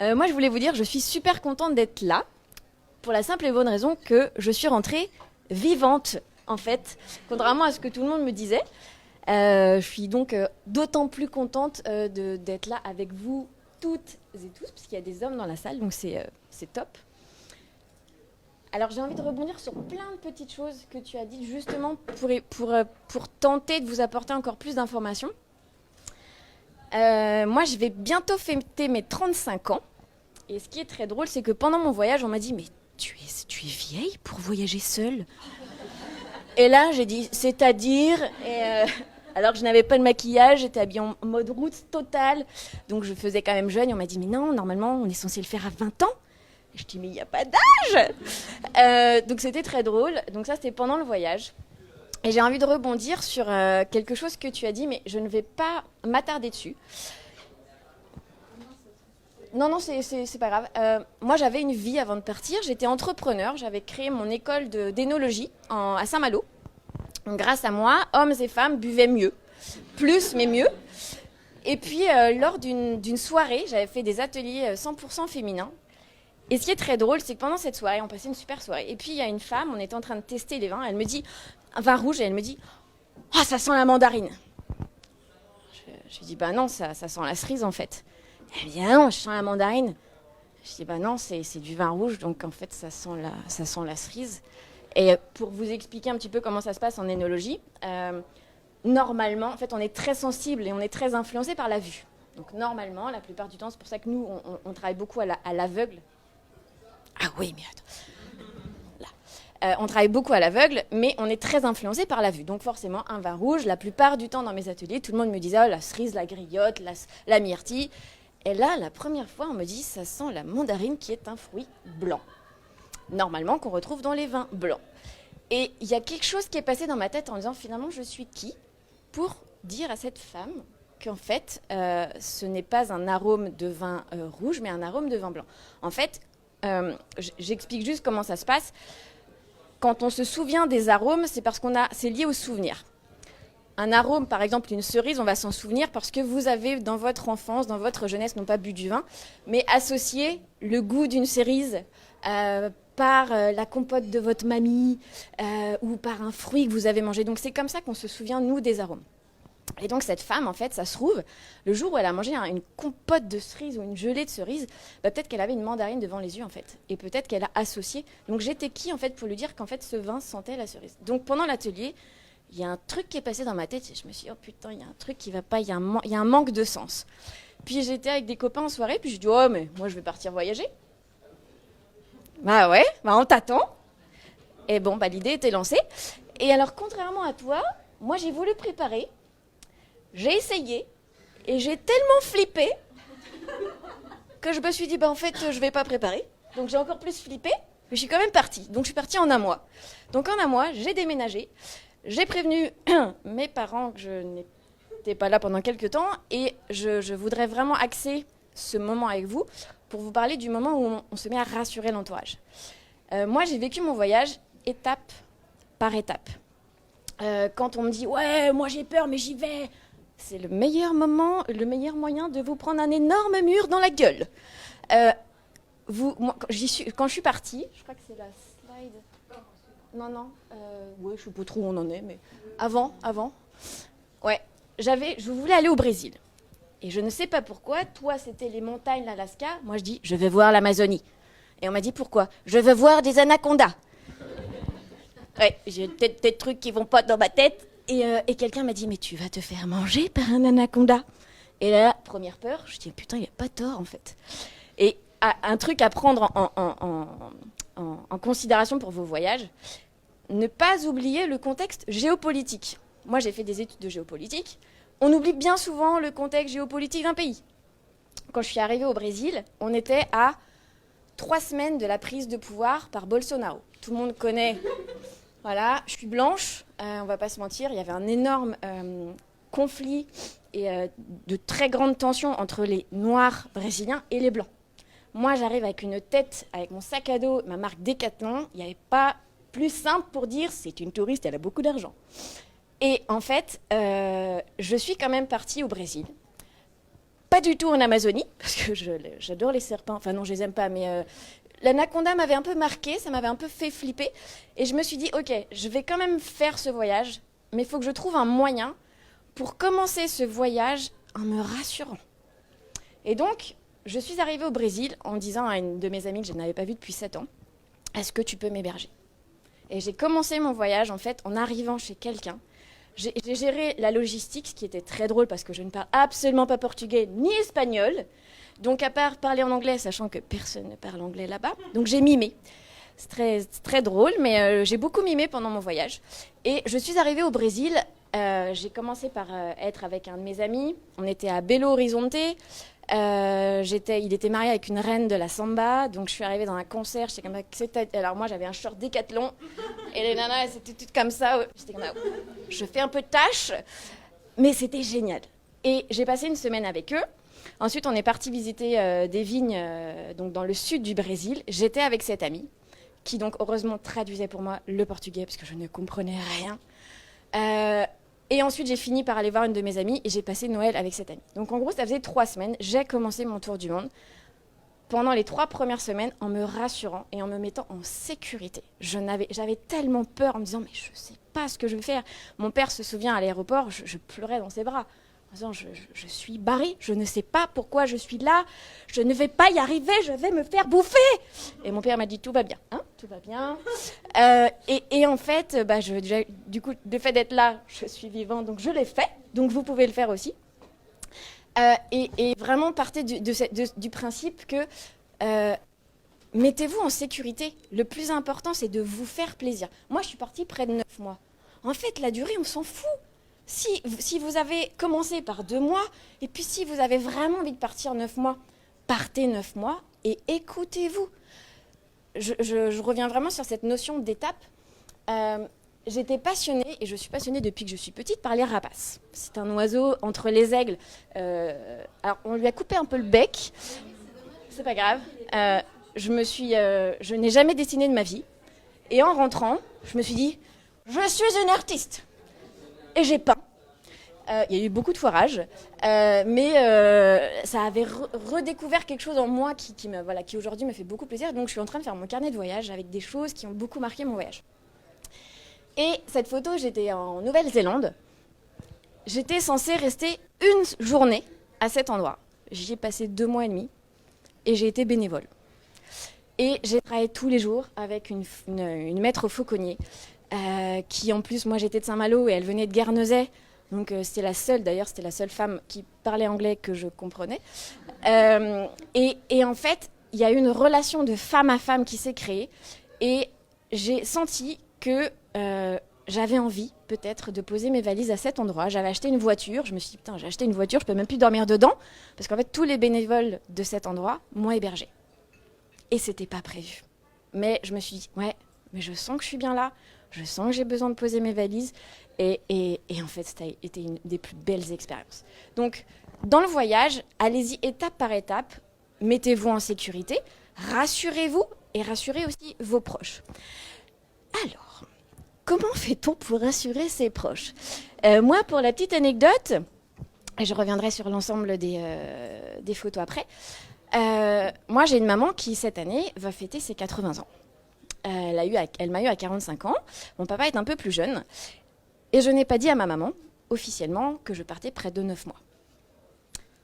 Moi, je voulais vous dire, je suis super contente d'être là, pour la simple et bonne raison que je suis rentrée vivante, en fait, contrairement à ce que tout le monde me disait. Je suis donc d'autant plus contente d'être là avec vous toutes et tous, parce qu'il y a des hommes dans la salle, donc c'est top. Alors j'ai envie de rebondir sur plein de petites choses que tu as dites, justement pour tenter de vous apporter encore plus d'informations. Moi, je vais bientôt fêter mes 35 ans. Et ce qui est très drôle, c'est que pendant mon voyage, on m'a dit « Mais tu es vieille pour voyager seule ?» Et là, j'ai dit « C'est-à-dire ?» Alors que je n'avais pas de maquillage, j'étais habillée en mode roots total. Donc je faisais quand même jeune. Et on m'a dit « Mais non, normalement, on est censé le faire à 20 ans. » Et je dis « Mais il n'y a pas d'âge !» Donc c'était très drôle. Donc ça, c'était pendant le voyage. Et j'ai envie de rebondir sur quelque chose que tu as dit, mais je ne vais pas m'attarder dessus. Non, c'est pas grave. Moi, j'avais une vie avant de partir. J'étais entrepreneur. J'avais créé mon école d'énologie à Saint-Malo. Donc, grâce à moi, hommes et femmes buvaient mieux. Plus, mais mieux. Et puis, lors d'une soirée, j'avais fait des ateliers 100% féminins. Et ce qui est très drôle, c'est que pendant cette soirée, on passait une super soirée. Et puis, il y a une femme, on était en train de tester les vins. Elle me dit, un vin rouge, et elle me dit « Ah, ça sent la mandarine !» Je lui dis « Bah non, ça sent la cerise, en fait. » Elle me dit « Ah non, je sens la mandarine. » Je dis « Bah non, c'est du vin rouge, donc en fait, ça sent la cerise. » Et pour vous expliquer un petit peu comment ça se passe en énologie, normalement, en fait, on est très sensible et on est très influencé par la vue. Donc normalement, la plupart du temps, c'est pour ça que nous, on travaille beaucoup à l'aveugle. Ah oui, mais attends. On travaille beaucoup à l'aveugle, mais on est très influencé par la vue. Donc forcément, un vin rouge, la plupart du temps dans mes ateliers, tout le monde me disait « Oh, la cerise, la griotte, la myrtille ». Et là, la première fois, on me dit « Ça sent la mandarine qui est un fruit blanc ». Normalement, qu'on retrouve dans les vins blancs. Et il y a quelque chose qui est passé dans ma tête en disant « Finalement, je suis qui ?» pour dire à cette femme qu'en fait, ce n'est pas un arôme de vin rouge, mais un arôme de vin blanc. En fait, j'explique juste comment ça se passe. Quand on se souvient des arômes, c'est parce c'est lié au souvenir. Un arôme, par exemple une cerise, on va s'en souvenir parce que vous avez dans votre enfance, dans votre jeunesse, non pas bu du vin, mais associé le goût d'une cerise par la compote de votre mamie ou par un fruit que vous avez mangé. Donc c'est comme ça qu'on se souvient, nous, des arômes. Et donc cette femme, en fait, ça se trouve, le jour où elle a mangé une compote de cerise ou une gelée de cerise, peut-être qu'elle avait une mandarine devant les yeux, en fait. Et peut-être qu'elle a associé. Donc j'étais qui, en fait, pour lui dire qu'en fait, ce vin sentait la cerise. Donc pendant l'atelier, il y a un truc qui est passé dans ma tête et je me suis dit, oh putain, il y a un truc qui va pas, il y a un manque de sens. Puis j'étais avec des copains en soirée, puis je dis, oh mais moi je vais partir voyager. Bah ouais, bah on t'attend. Et bon, bah l'idée était lancée. Et alors, contrairement à toi, moi j'ai voulu préparer. J'ai essayé et j'ai tellement flippé que je me suis dit, bah en fait, je vais pas préparer. Donc j'ai encore plus flippé, mais je suis quand même partie. Donc je suis partie en un mois. Donc en un mois, j'ai déménagé. J'ai prévenu mes parents que je n'étais pas là pendant quelques temps et je voudrais vraiment axer ce moment avec vous pour vous parler du moment où on se met à rassurer l'entourage. Moi, j'ai vécu mon voyage étape par étape. Quand on me dit « Ouais, moi j'ai peur, mais j'y vais », c'est le meilleur moment, le meilleur moyen de vous prendre un énorme mur dans la gueule. Moi, quand je suis partie, je crois que c'est la slide. Non. Ouais, je sais pas trop où on en est, mais avant. Ouais, je voulais aller au Brésil. Et je ne sais pas pourquoi. Toi, c'était les montagnes, l'Alaska. Moi, je dis, je vais voir l'Amazonie. Et on m'a dit pourquoi ? Je veux voir des anacondas. Ouais, j'ai peut-être des trucs qui vont pas dans ma tête. Et quelqu'un m'a dit, mais tu vas te faire manger par un anaconda. Et là, première peur, je dis, putain, il n'y a pas tort, en fait. Et un truc à prendre en considération pour vos voyages, ne pas oublier le contexte géopolitique. Moi, j'ai fait des études de géopolitique. On oublie bien souvent le contexte géopolitique d'un pays. Quand je suis arrivée au Brésil, on était à 3 semaines de la prise de pouvoir par Bolsonaro. Tout le monde connaît. Voilà, je suis blanche, on va pas se mentir, il y avait un énorme conflit et de très grandes tensions entre les Noirs brésiliens et les Blancs. Moi, j'arrive avec une tête, avec mon sac à dos, ma marque Decathlon, il n'y avait pas plus simple pour dire c'est une touriste, elle a beaucoup d'argent. Et en fait, je suis quand même partie au Brésil pas du tout en Amazonie, parce que j'adore les serpents. Enfin non, je les aime pas, mais l'anaconda m'avait un peu marqué, ça m'avait un peu fait flipper. Et je me suis dit, ok, je vais quand même faire ce voyage, mais il faut que je trouve un moyen pour commencer ce voyage en me rassurant. Et donc, je suis arrivée au Brésil en disant à une de mes amies que je n'avais pas vue depuis 7 ans, est-ce que tu peux m'héberger? Et j'ai commencé mon voyage en fait en arrivant chez quelqu'un. J'ai géré la logistique, ce qui était très drôle parce que je ne parle absolument pas portugais ni espagnol. Donc à part parler en anglais, sachant que personne ne parle anglais là-bas, donc j'ai mimé. C'est très drôle, mais j'ai beaucoup mimé pendant mon voyage. Et je suis arrivée au Brésil. J'ai commencé par être avec un de mes amis. On était à Belo Horizonte. Il était marié avec une reine de la samba, donc je suis arrivée dans un concert. J'étais comme alors moi j'avais un short Décathlon et les nanas elles étaient toutes comme ça. J'étais comme je fais un peu de tâche, mais c'était génial. Et j'ai passé une semaine avec eux. Ensuite on est parti visiter des vignes donc dans le sud du Brésil. J'étais avec cette amie qui donc heureusement traduisait pour moi le portugais parce que je ne comprenais rien. Et ensuite, j'ai fini par aller voir une de mes amies et j'ai passé Noël avec cette amie. Donc en gros, ça faisait 3 semaines. J'ai commencé mon tour du monde pendant les 3 premières semaines en me rassurant et en me mettant en sécurité. J'avais tellement peur en me disant, mais je ne sais pas ce que je vais faire. Mon père se souvient à l'aéroport, je pleurais dans ses bras. En disant, je suis barrée, je ne sais pas pourquoi je suis là, je ne vais pas y arriver, je vais me faire bouffer. Et mon père m'a dit, tout va bien, hein, tout va bien. Et en fait, du coup, le fait d'être là, je suis vivante, donc je l'ai fait, donc vous pouvez le faire aussi. Et vraiment, partez du principe que mettez-vous en sécurité. Le plus important, c'est de vous faire plaisir. Moi, je suis partie près de 9 mois. En fait, la durée, on s'en fout. Si vous avez commencé par 2 mois, et puis si vous avez vraiment envie de partir 9 mois, partez 9 mois et écoutez-vous. Je reviens vraiment sur cette notion d'étape. J'étais passionnée, et je suis passionnée depuis que je suis petite, par les rapaces. C'est un oiseau entre les aigles. Alors, on lui a coupé un peu le bec. C'est pas grave. Je n'ai jamais dessiné de ma vie. Et en rentrant, je me suis dit, je suis une artiste. Et j'ai peint. Il y a eu beaucoup de foirage, mais ça avait redécouvert quelque chose en moi qui aujourd'hui me fait beaucoup plaisir. Donc je suis en train de faire mon carnet de voyage avec des choses qui ont beaucoup marqué mon voyage. Et cette photo, j'étais en Nouvelle-Zélande. J'étais censée rester une journée à cet endroit. J'y ai passé 2 mois et demi et j'ai été bénévole. Et j'ai travaillé tous les jours avec une maître fauconnier qui en plus, moi j'étais de Saint-Malo et elle venait de Guernesey. Donc c'était la seule femme qui parlait anglais que je comprenais. Et en fait, il y a eu une relation de femme à femme qui s'est créée. Et j'ai senti que j'avais envie peut-être de poser mes valises à cet endroit. J'avais acheté une voiture. Je me suis dit, putain, j'ai acheté une voiture, je peux même plus dormir dedans. Parce qu'en fait, tous les bénévoles de cet endroit m'ont hébergée. Et c'était pas prévu. Mais je me suis dit, ouais, mais je sens que je suis bien là. Je sens que j'ai besoin de poser mes valises. Et en fait, ça a été une des plus belles expériences. Donc, dans le voyage, allez-y étape par étape. Mettez-vous en sécurité. Rassurez-vous et rassurez aussi vos proches. Alors, comment fait-on pour rassurer ses proches ? Moi, pour la petite anecdote, et je reviendrai sur l'ensemble des photos après, moi, j'ai une maman qui, cette année, va fêter ses 80 ans. Elle m'a eu à 45 ans. Mon papa est un peu plus jeune. Et je n'ai pas dit à ma maman, officiellement, que je partais près de 9 mois.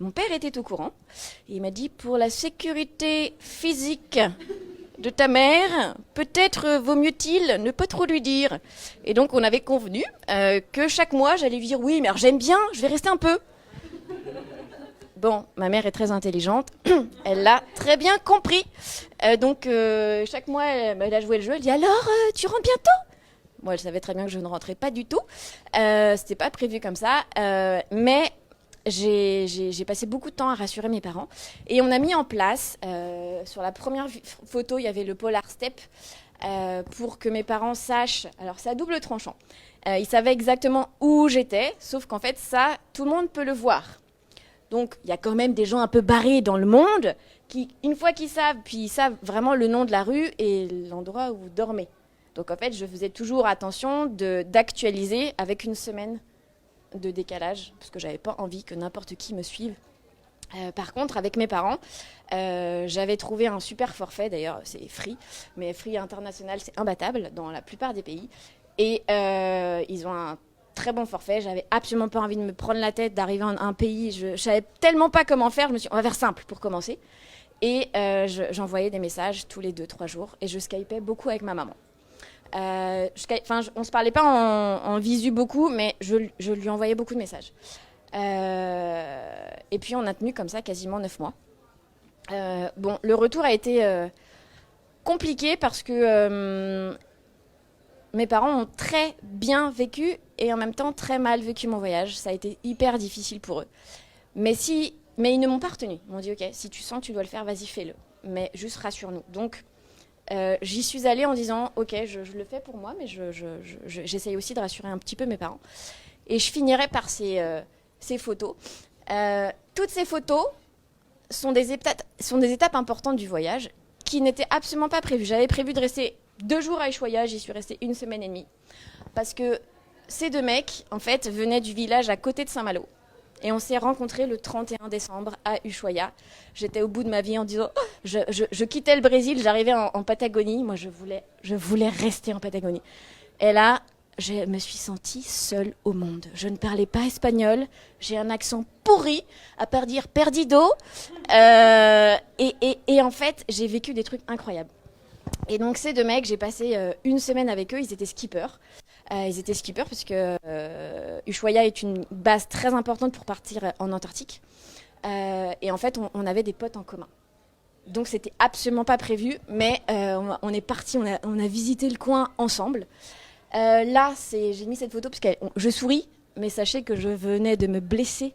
Mon père était au courant. Et il m'a dit, pour la sécurité physique de ta mère, peut-être vaut mieux-il ne pas trop lui dire. Et donc, on avait convenu que chaque mois, j'allais lui dire, oui, mais alors, j'aime bien, je vais rester un peu. Bon, ma mère est très intelligente, elle l'a très bien compris. Donc, chaque mois, elle a joué le jeu, elle dit, alors, tu rentres bientôt ? Moi, elle savait très bien que je ne rentrais pas du tout. C'était pas prévu comme ça. Mais j'ai passé beaucoup de temps à rassurer mes parents. Et on a mis en place, sur la première photo, il y avait le Polar Step, pour que mes parents sachent. Alors, c'est à double tranchant. Ils savaient exactement où j'étais, sauf qu'en fait, ça, tout le monde peut le voir. Donc, il y a quand même des gens un peu barrés dans le monde qui, une fois qu'ils savent, puis ils savent vraiment le nom de la rue et l'endroit où vous dormez. Donc, en fait, je faisais toujours attention d'actualiser avec une semaine de décalage, parce que je n'avais pas envie que n'importe qui me suive Par contre, avec mes parents, j'avais trouvé un super forfait, d'ailleurs c'est Free, mais Free International c'est imbattable dans la plupart des pays. Et ils ont un très bon forfait, j'avais absolument pas envie de me prendre la tête, d'arriver en un pays, je savais tellement pas comment faire, je me suis dit on va faire simple pour commencer. Et j'envoyais des messages tous les 2-3 jours et je skypais beaucoup avec ma maman. On se parlait pas en visu beaucoup, mais je lui envoyais beaucoup de messages. Et puis on a tenu comme ça quasiment 9 mois. Bon, le retour a été compliqué parce que mes parents ont très bien vécu et en même temps très mal vécu mon voyage. Ça a été hyper difficile pour eux. Mais ils ne m'ont pas retenu. Ils m'ont dit, ok, si tu sens que tu dois le faire, vas-y, fais-le. Mais juste rassure-nous. Donc, j'y suis allée en disant, ok, je le fais pour moi, mais j'essaye aussi de rassurer un petit peu mes parents. Et je finirai par ces photos. Toutes ces photos sont des étapes importantes du voyage qui n'étaient absolument pas prévues. J'avais prévu de rester 2 jours à Ushuaïa, j'y suis restée 1 semaine et demie. Parce que ces 2 mecs, en fait, venaient du village à côté de Saint-Malo. Et on s'est rencontrés le 31 décembre à Ushuaïa. J'étais au bout de ma vie en disant je quittais le Brésil, j'arrivais en Patagonie. Moi, je voulais rester en Patagonie. Et là, je me suis sentie seule au monde. Je ne parlais pas espagnol. J'ai un accent pourri, à part dire perdido. Et en fait, j'ai vécu des trucs incroyables. Et donc, ces 2 mecs, j'ai passé 1 semaine avec eux. Ils étaient skippers. Ils étaient skippers parce que Ushuaïa est une base très importante pour partir en Antarctique. Et en fait, on avait des potes en commun. Donc, c'était absolument pas prévu, mais on est parti, on a visité le coin ensemble. Là, j'ai mis cette photo parce que je souris, mais sachez que je venais de me blesser.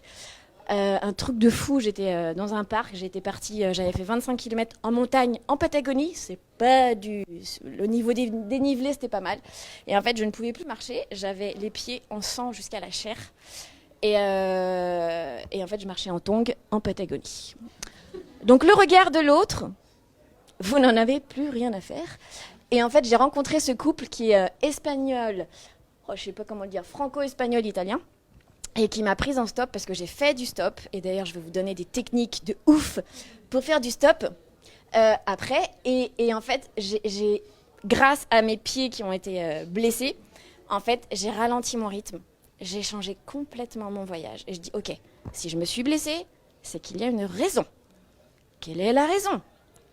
Un truc de fou, j'étais dans un parc, j'étais partie, j'avais fait 25 km en montagne, en Patagonie, c'est pas le niveau des dénivelés, c'était pas mal. Et en fait, je ne pouvais plus marcher, j'avais les pieds en sang jusqu'à la chair. Et en fait, je marchais en tongs en Patagonie. Donc le regard de l'autre, vous n'en avez plus rien à faire. Et en fait, j'ai rencontré ce couple qui est espagnol, je sais pas comment le dire, franco-espagnol-italien. Et qui m'a prise en stop parce que j'ai fait du stop. Et d'ailleurs, je vais vous donner des techniques de ouf pour faire du stop après. Et en fait, grâce à mes pieds qui ont été blessés, en fait, j'ai ralenti mon rythme. J'ai changé complètement mon voyage. Et je dis, ok, si je me suis blessée, c'est qu'il y a une raison. Quelle est la raison?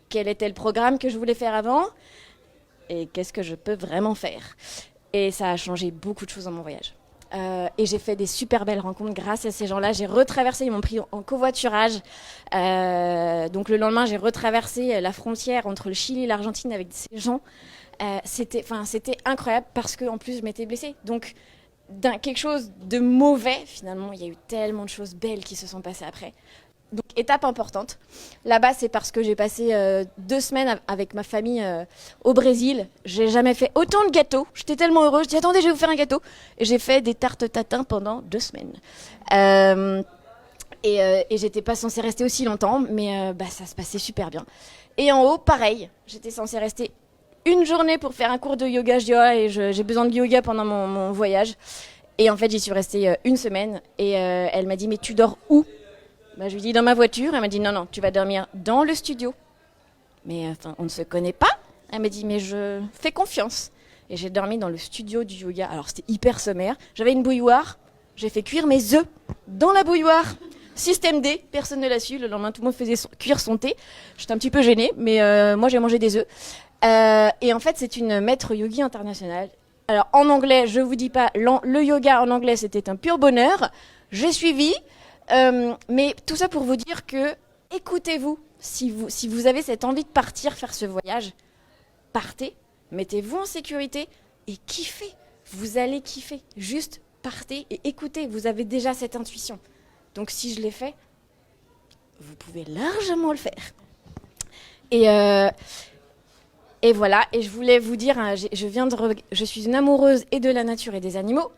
Quel était le programme que je voulais faire avant? Et qu'est-ce que je peux vraiment faire? Et ça a changé beaucoup de choses dans mon voyage. Et j'ai fait des super belles rencontres grâce à ces gens-là. J'ai retraversé, ils m'ont pris en covoiturage. Donc le lendemain, j'ai retraversé la frontière entre le Chili et l'Argentine avec ces gens. C'était incroyable parce qu'en plus, je m'étais blessée. Donc quelque chose de mauvais, finalement, il y a eu tellement de choses belles qui se sont passées après. Donc, étape importante. Là-bas, c'est parce que j'ai passé 2 semaines avec ma famille au Brésil. J'ai jamais fait autant de gâteaux. J'étais tellement heureuse. Je dis, attendez, je vais vous faire un gâteau. Et j'ai fait des tartes tatin pendant 2 semaines. Et j'étais pas censée rester aussi longtemps, mais ça se passait super bien. Et en haut, pareil. J'étais censée rester 1 journée pour faire un cours de yoga. Je dis, et j'ai besoin de yoga pendant mon voyage. Et en fait, j'y suis restée 1 semaine. Et elle m'a dit, mais tu dors où? Je lui dis dans ma voiture, elle m'a dit non, tu vas dormir dans le studio. Mais on ne se connaît pas. Elle m'a dit mais je fais confiance. Et j'ai dormi dans le studio du yoga. Alors c'était hyper sommaire. J'avais une bouilloire. J'ai fait cuire mes œufs dans la bouilloire. Système D, personne ne l'a su. Le lendemain, tout le monde faisait cuire son thé. J'étais un petit peu gênée, mais moi j'ai mangé des œufs. Et en fait, c'est une maître yogi internationale. Alors en anglais, je vous dis pas, le yoga en anglais c'était un pur bonheur. J'ai suivi. Mais tout ça pour vous dire que écoutez-vous, si vous avez cette envie de partir faire ce voyage, partez, mettez-vous en sécurité et kiffez. Vous allez kiffer. Juste partez et écoutez. Vous avez déjà cette intuition. Donc si je l'ai fait, vous pouvez largement le faire. Et voilà. Et je voulais vous dire, je suis une amoureuse et de la nature et des animaux.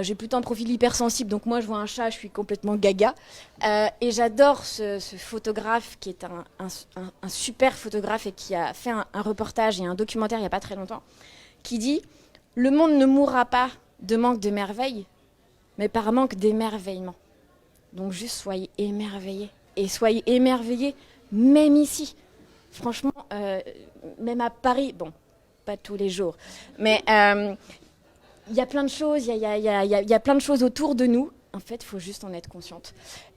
J'ai plutôt un profil hypersensible, donc moi je vois un chat, je suis complètement gaga. Et j'adore ce photographe qui est un super photographe et qui a fait un reportage et un documentaire il n'y a pas très longtemps, qui dit « Le monde ne mourra pas de manque de merveilles, mais par manque d'émerveillement ». Donc juste soyez émerveillés. Et soyez émerveillés même ici. Franchement, même à Paris, bon, pas tous les jours, mais il y a plein de choses, il y a plein de choses autour de nous. En fait, il faut juste en être consciente.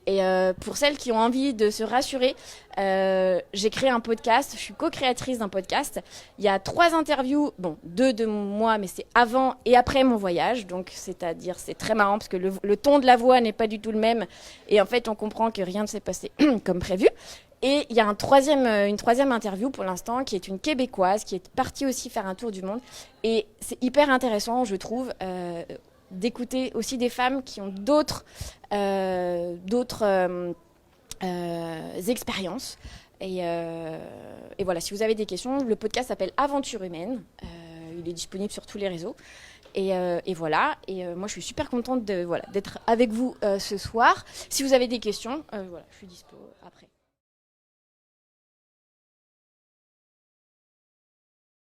Et pour celles qui ont envie de se rassurer, j'ai créé un podcast. Je suis co-créatrice d'un podcast. Il y a 3 interviews, bon, 2 de moi, mais c'est avant et après mon voyage. Donc, c'est-à-dire, c'est très marrant parce que le ton de la voix n'est pas du tout le même. Et en fait, on comprend que rien ne s'est passé comme prévu. Et il y a une troisième interview pour l'instant qui est une Québécoise qui est partie aussi faire un tour du monde. Et c'est hyper intéressant, je trouve, d'écouter aussi des femmes qui ont d'autres expériences. Et voilà, si vous avez des questions, le podcast s'appelle Aventure humaine. Il est disponible sur tous les réseaux. Et voilà. Et moi, je suis super contente d'être avec vous ce soir. Si vous avez des questions, voilà, je suis dispo après.